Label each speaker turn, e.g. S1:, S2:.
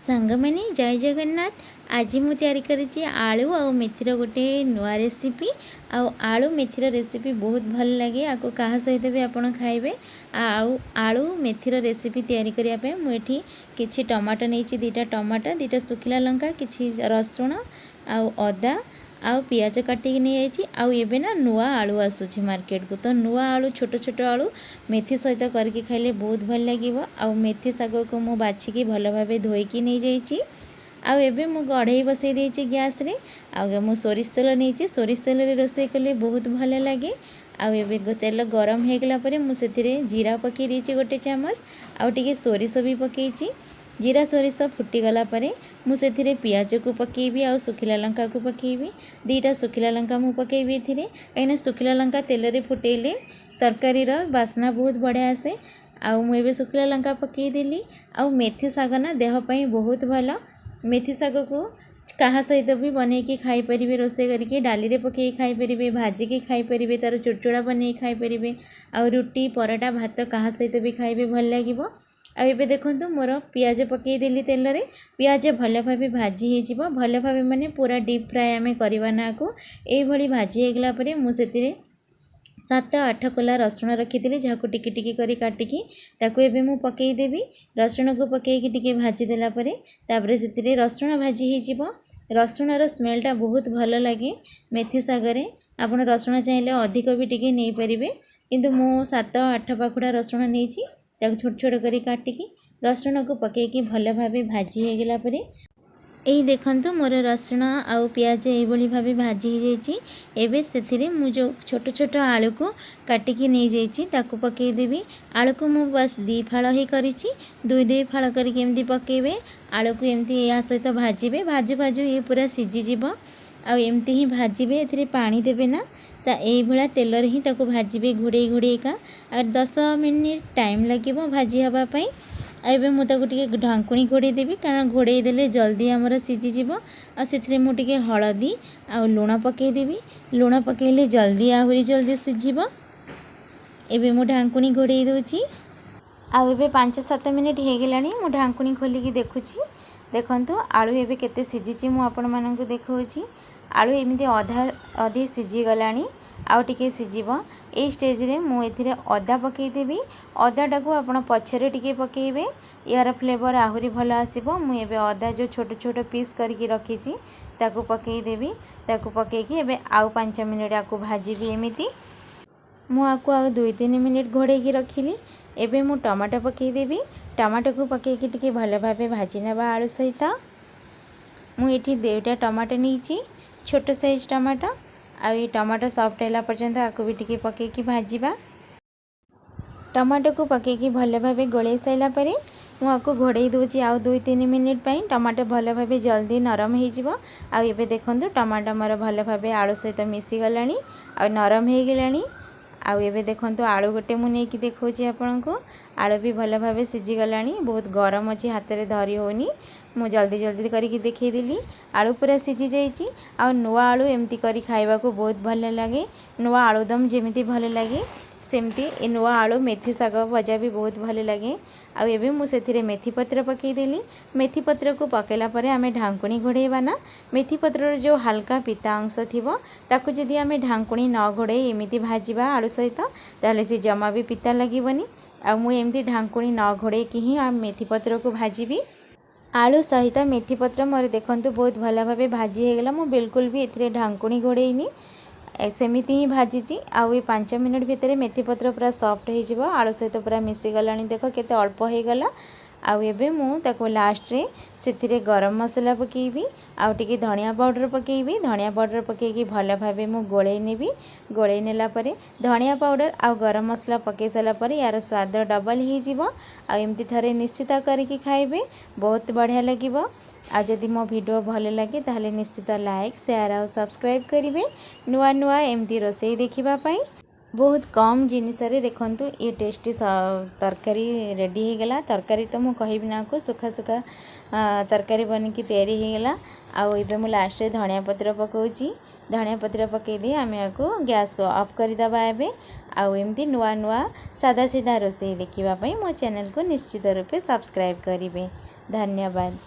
S1: सांग मैंने जय जगन्नाथ। आज मु तैयारी करी आलू आ मेथीर गोटे नुआ रेसिपी। आलू मेथीर रेसिपी बहुत भल लगे। आपको क्या सहित भी आप खाइबे। आलू मेथीर रेसिपी तैयारी करने मुझे किसी टमाटो नहीं, दुईटा टमाटो, दुईटा सुखिला लंका, किसी रसुण आदा आउ पियाज काटिक नहीं जाइए। ना नुआ आलू आसूची मार्केट को, तो नुआ आलू छोट छोट आलू मेथी सहित करके खाइले बहुत भल लगे। मेथी शाग को मु बाछिकी भल भाव धोईकी नहीं जाइए। आबे मु कढ़ई बसई देती गैस रे। मु सोरिष तेल नहीं, सोरिष तेल रे रोषे कले बहुत भल लगे। आबे तेल गरम हो गला मुझे जीरा पकई देती गोटे चामच, आउे सोरिष भी पकई। जीरा सोरिष फुटीगला मुझे पियाज को पकेबी, आ सुखिला लंका को पकेबी। दुईटा सुखिला लंका मु पकेबी कहीं सुखिला लंका तेल रे फुटेले तरकारी बास्ना बहुत बढ़िया आसे। मुझे सुखिला लंका पकईदेली। मेथी शाग ना देहपाई बहुत भल। मेथी शाग को कहा सहित भी बनईकी खाईपर, रोषे करके डाली रे पकई खाईपर, भाजिकी खाईपर, तार चुड़चुड़ा बनई खाईपर। आ रुटी पराठा भात कहा सहित भी खाइबे भल लगे। आबे देखो मोर पियाज पकईदेली तेल रे। पियाज भल भाव भाजी हो भल भाव माने पूरा डीप फ्राए आम करवा को ये भाजी होगला मुझे 7-8 कोला रसुण रखी जहाँ को टिकी टिकी करी काटिकी ताकू एबे मु पकईदेवी। रसुण को पकईकी टिके भाजीदेला तापरे से रसुण भाजी हो रसुणर स्मेलटा बहुत भल लगे मेथी सागरे। आपन रसुण चाहिए अधिक भी टिके नहीं पारे, किंतु मु 7-8 पाखुड़ा रसुण नहीं छोट छोट करी काटिकी रसुण को पकईकी भल भाव भाजी होगला यही देखंतु मोर रसुण आउ पियाज ये भाव भाजी हो जाइए। से मु जो छोट छोट आलू को काटिकी नहीं जाइए ताकू पकईदेवी। आलू को मु बस 2 फाड़ ही करी, 2 फाड़ करके पकेबे। आलू को एमती या सहित भाजबे, भाजू भाजू ये पूरा सीझीज आमती ही भाजबे। ए पानी देबे ना, ता ये तेल ही ताकू भाजबे घोड़े घोड़े का। 10 मिनिट टाइम लगे भाजी हाँपाई। एबे मुझे टे ढांकुणी घोड़े देवी, कारण घोड़े देले जल्दी आमर सीझीज। से मुझे हलदी आ लुण पकईदेवी। लुण पकईले जल्दी आहरी जल्दी सीझीब। एबे मु ढांकुणी घोड़े दूची। आबे 5-7 मिनिट हो गला। मु ढांकुणी खोलिकी देखुची। देखंतु आलू एबे केते सीझीची मु आपण मानकु देखौची। आलू एमती अधा अधी सीझीगलानी, आउ टिके सीझीब। ए स्टेज रे मु एथिरे अदा पकईदेवी। अदाटा को आपण पछरे टिके पकईबे, यार फ्लेवर आहुरी भल आसीबो। मु एबे अदा जो छोट छोट पीस करके रखीची ताकू पकईदेवी। ताकू पकईकी एबे आउ 5 मिनिट आकू भाजीबी। एमिति मु आकू आउ 2-3 मिनिट घोड़ेकी रखिली। एबे मु टमाटो पकईदेवी। टमाटो को पकईकी टिके भल भावे भाजी नेबा आलू सहित। मु एठी 2टा टमाटो नीची, छोट साइज टमाटो। आ ये टमाटो सॉफ्ट है पर्यंत आपको भी टिके पकईकी भाजवा। टमाटो को पकईकी भल भाव गोले सारा मुझे घोड़े दूची आउ 2-3 मिनिट पाई। टमाटो भल भाव जल्दी नरम हो। आबे देखो टमाटो मोर भल भाव आलू सहित मिसीगला आ नरम हो गला। आबे देखो आलू गोटे मुझे देखा आपण को आलू भी भल भाव सीझीगला। बहुत गरम अच्छी हाथ में धरी होनी। मु जल्दी जल्दी करके देखईदेली। आलू पूरा सीझी जाइए। आ नुआ आलू एमती करी खाइबा को बहुत भल लगे। नुआ आलूदम जेमिति भल लगे सेमती ए नुआ आलू मेथी शाग भजा भी बहुत भल लगे। आबे मुझे मेथी पत्र पकईदेली। मेथी पत्र को पकेला परे आमे ढांकुणी घोड़ेबा ना। मेथी पत्र जो हल्का पिता अंश थिबो ताकू जदि आमे ढांकुणी न घोड़े एमिति भाजीबा आलू सहित ताहले से जमा भी पिता लगीबनी। आ मु एमती ढांकुणी न घोड़े कि ही मेथी पत्र को भाजीबी। आलू सहित मेथी पत्र मोर देखंतु बहुत भल भाव भाजी होगला। मु बिल्कुल भी एथिरे ढांकुणी घोड़ेनी, सेमिति ही भाजीची। आउ ये 5 मिनिट भितर मेथी पत्र पूरा सॉफ्ट हो आलू सहित पूरा मिसीगला। देख केते अल्प होगला। आउ एबे मु ताको लास्ट रे सेथिरे गरम मसला पकेबी, आउ टिके धनिया पाउडर पकेबी। धनिया पाउडर पकेकी भल भावे मु गोळेई नेबी। गोळेई नेला परे धनिया पाउडर आउ गरम मसला पके सारा परे यार स्वाद डबल हो जिवो। आ एमती थरे निश्चित करके खाइबे, बहुत बढ़िया लगिवो। आ जदि मो वीडियो भल लगे ताहले निश्चित लाइक शेयर और सब्सक्राइब करिवे। नुआ नुआ एमती रोषेई देखिबा पाई। बहुत कम जिनिस रे देखंतु ये टेस्टी तरकारी रेडी हो गला। तरकारी तो मुझे कहबी ना को सुखा सुखा तरकारी बनिकी तैयारी हो गला। आउ एबे मु लास्ट रे धनिया पत्र पकाउची। धनिया पत्र पकई दी आमे आको गैस को ऑफ कर दबा। एबे आउ एमती नुआ नुआ सादा सीधा रोषेई देखिबा पई मो चैनल को निश्चित रूपे सब्सक्राइब करिवे। धन्यवाद।